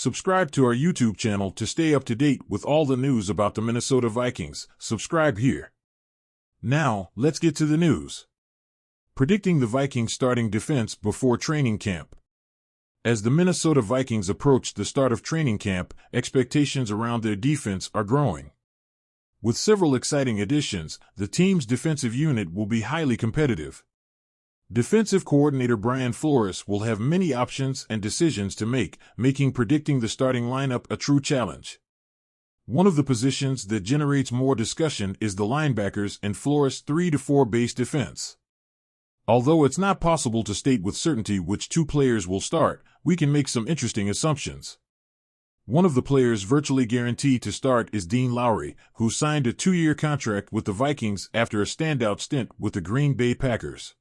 Subscribe to our YouTube channel to stay up to date with all the news about the Minnesota Vikings. Subscribe here. Now, let's get to the news. Predicting the Vikings starting defense before training camp. As the Minnesota Vikings approach the start of training camp, expectations around their defense are growing. With several exciting additions, the team's defensive unit will be highly competitive. Defensive coordinator Brian Flores will have many options and decisions to make, making predicting the starting lineup a true challenge. One of the positions that generates more discussion is the linebackers and Flores' 3-4 base defense. Although it's not possible to state with certainty which two players will start, we can make some interesting assumptions. One of the players virtually guaranteed to start is Dean Lowry, who signed a 2-year contract with the Vikings after a standout stint with the Green Bay Packers.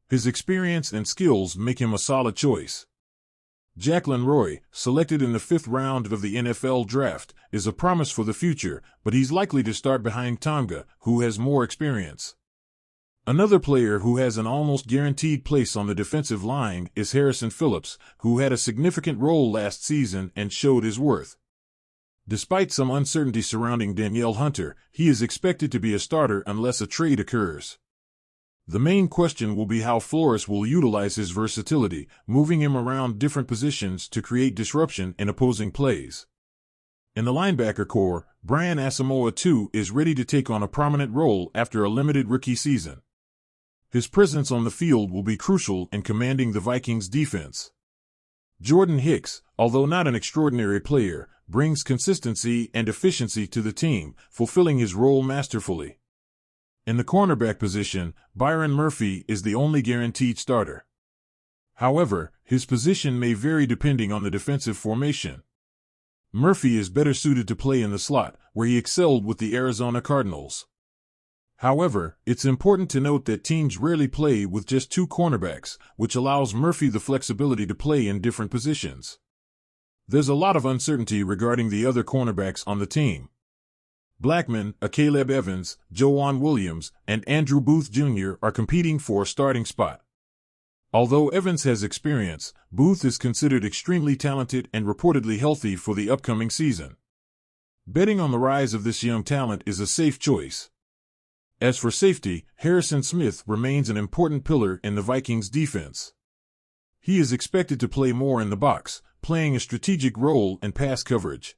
His experience and skills make him a solid choice. Jacqueline Roy, selected in the 5th round of the NFL draft, is a promise for the future, but he's likely to start behind Tonga, who has more experience. Another player who has an almost guaranteed place on the defensive line is Harrison Phillips, who had a significant role last season and showed his worth. Despite some uncertainty surrounding Danielle Hunter, he is expected to be a starter unless a trade occurs. The main question will be how Flores will utilize his versatility, moving him around different positions to create disruption in opposing plays. In the linebacker core, Brian Asamoah II is ready to take on a prominent role after a limited rookie season. His presence on the field will be crucial in commanding the Vikings' defense. Jordan Hicks, although not an extraordinary player, brings consistency and efficiency to the team, fulfilling his role masterfully. In the cornerback position, Byron Murphy is the only guaranteed starter. However, his position may vary depending on the defensive formation. Murphy is better suited to play in the slot, where he excelled with the Arizona Cardinals. However, it's important to note that teams rarely play with just 2 cornerbacks, which allows Murphy the flexibility to play in different positions. There's a lot of uncertainty regarding the other cornerbacks on the team. Blackman, Caleb Evans, Joejuan Williams, and Andrew Booth Jr. are competing for a starting spot. Although Evans has experience, Booth is considered extremely talented and reportedly healthy for the upcoming season. Betting on the rise of this young talent is a safe choice. As for safety, Harrison Smith remains an important pillar in the Vikings' defense. He is expected to play more in the box, playing a strategic role in pass coverage.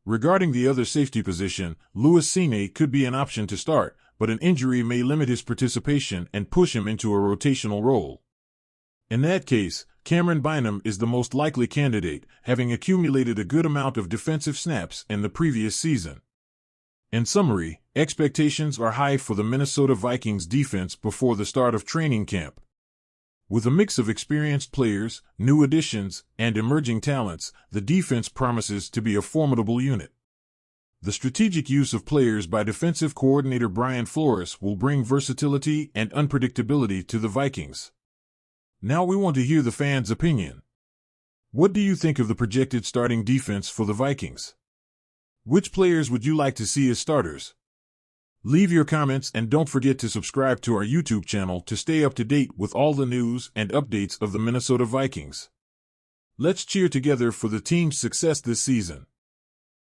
Regarding the other safety position, Louis Cine could be an option to start, but an injury may limit his participation and push him into a rotational role. In that case, Cameron Bynum is the most likely candidate, having accumulated a good amount of defensive snaps in the previous season. In summary, expectations are high for the Minnesota Vikings defense before the start of training camp. With a mix of experienced players, new additions, and emerging talents, the defense promises to be a formidable unit. The strategic use of players by defensive coordinator Brian Flores will bring versatility and unpredictability to the Vikings. Now we want to hear the fans' opinion. What do you think of the projected starting defense for the Vikings? Which players would you like to see as starters? Leave your comments and don't forget to subscribe to our YouTube channel to stay up to date with all the news and updates of the Minnesota Vikings. Let's cheer together for the team's success this season.